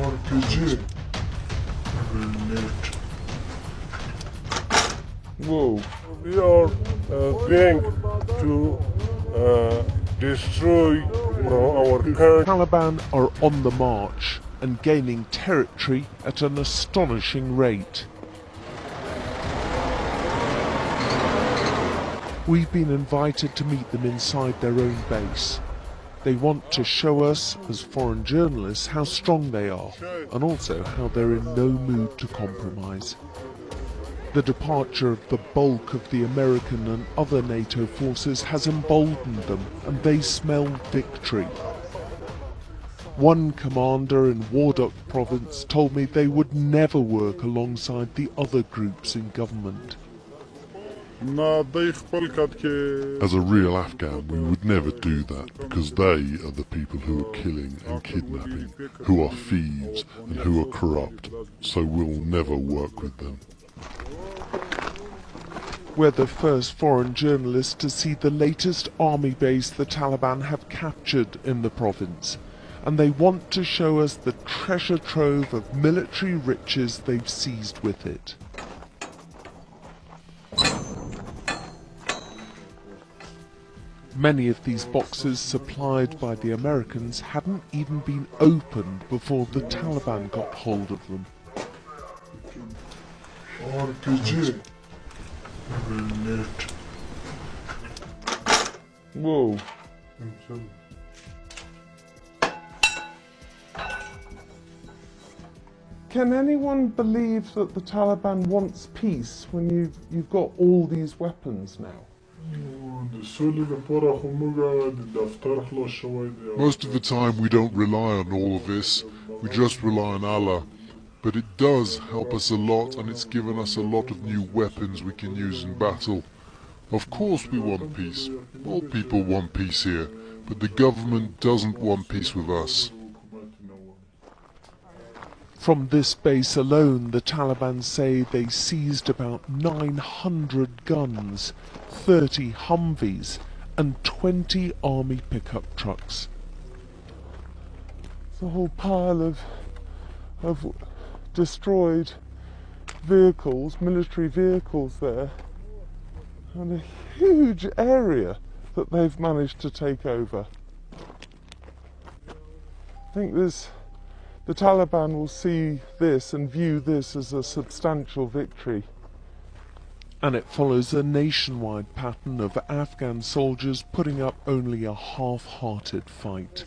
RPG. Whoa. We are going to destroy our country. Taliban are on the march and gaining territory at an astonishing rate. We've been invited to meet them inside their own base. They want to show us, as foreign journalists, how strong they are, and also how they're in no mood to compromise. The departure of the bulk of the American and other NATO forces has emboldened them, and they smell victory. One commander in Wardak province told me they would never work alongside the other groups in government. As a real Afghan, we would never do that, because they are the people who are killing and kidnapping, who are thieves and who are corrupt, so we'll never work with them. We're the first foreign journalists to see the latest army base the Taliban have captured in the province, and they want to show us the treasure trove of military riches they've seized with it. Many of these boxes supplied by the Americans hadn't even been opened before the Taliban got hold of them. RPG. Whoa. Can anyone believe that the Taliban wants peace when you've got all these weapons now? Most of the time we don't rely on all of this, we just rely on Allah. But it does help us a lot, and it's given us a lot of new weapons we can use in battle. Of course we want peace. All people want peace here, but the government doesn't want peace with us. From this base alone, the Taliban say they seized about 900 guns, 30 Humvees, and 20 army pickup trucks. It's a whole pile of destroyed vehicles, military vehicles there, and a huge area that they've managed to take over. I think the Taliban will see this and view this as a substantial victory. And it follows a nationwide pattern of Afghan soldiers putting up only a half-hearted fight.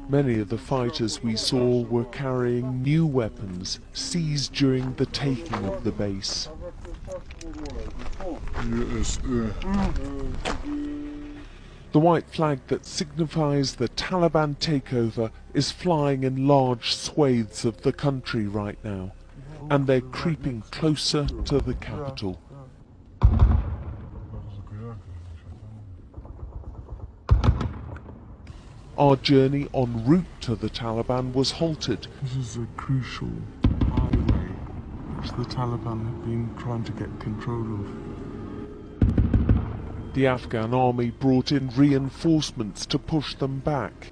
Many of the fighters we saw were carrying new weapons seized during the taking of the base. The white flag that signifies the Taliban takeover is flying in large swathes of the country right now, and they're creeping closer to the capital. Our journey en route to the Taliban was halted. This is a crucial highway which the Taliban have been trying to get control of. The Afghan army brought in reinforcements to push them back.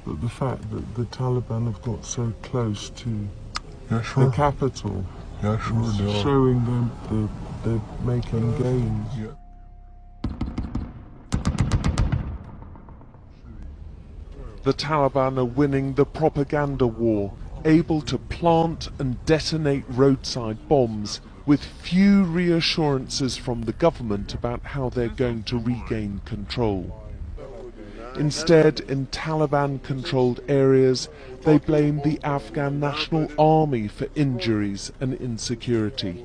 But the fact that the Taliban have got so close to the capital is showing them they're making gains. The Taliban are winning the propaganda war, able to plant and detonate roadside bombs with few reassurances from the government about how they're going to regain control. Instead, in Taliban-controlled areas, they blame the Afghan National Army for injuries and insecurity.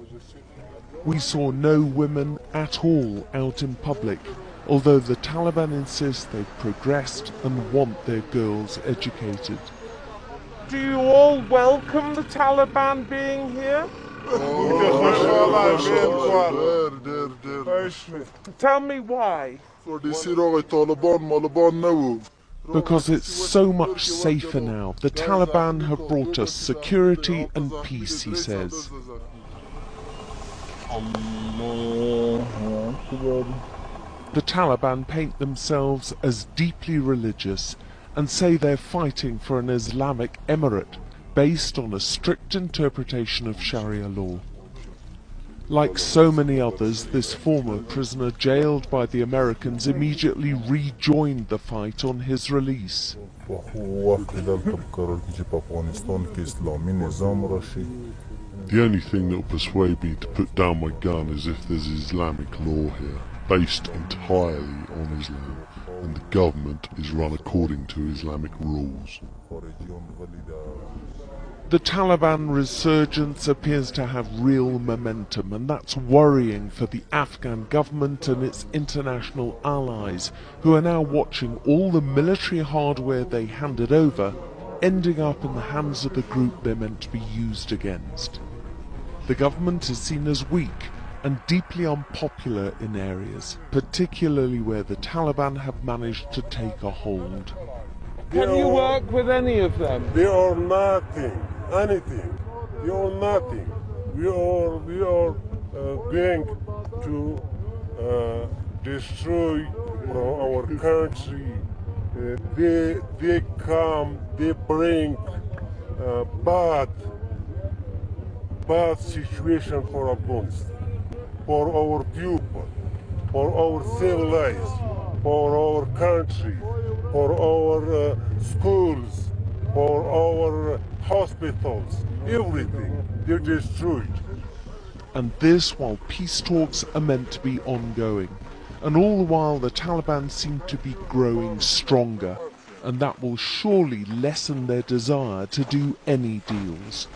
We saw no women at all out in public, although the Taliban insist they've progressed and want their girls educated. Do you all welcome the Taliban being here? Tell me why. Because it's so much safer now. The Taliban have brought us security and peace, he says. The Taliban paint themselves as deeply religious, and say they're fighting for an Islamic emirate based on a strict interpretation of Sharia law. Like so many others, this former prisoner jailed by the Americans immediately rejoined the fight on his release. The only thing that will persuade me to put down my gun is if there's Islamic law here, based entirely on Islam, and the government is run according to Islamic rules. The Taliban resurgence appears to have real momentum, and that's worrying for the Afghan government and its international allies, who are now watching all the military hardware they handed over ending up in the hands of the group they're meant to be used against. The government is seen as weak and deeply unpopular in areas, particularly where the Taliban have managed to take a hold. Can you work with any of them? They are nothing, anything. They are nothing. We are going to destroy our country. They come, they bring bad situation for Afghanistan, for our people, for our civil lives, for our country, for our schools, for our hospitals, everything. They're destroyed. And this while peace talks are meant to be ongoing. And all the while the Taliban seem to be growing stronger, and that will surely lessen their desire to do any deals.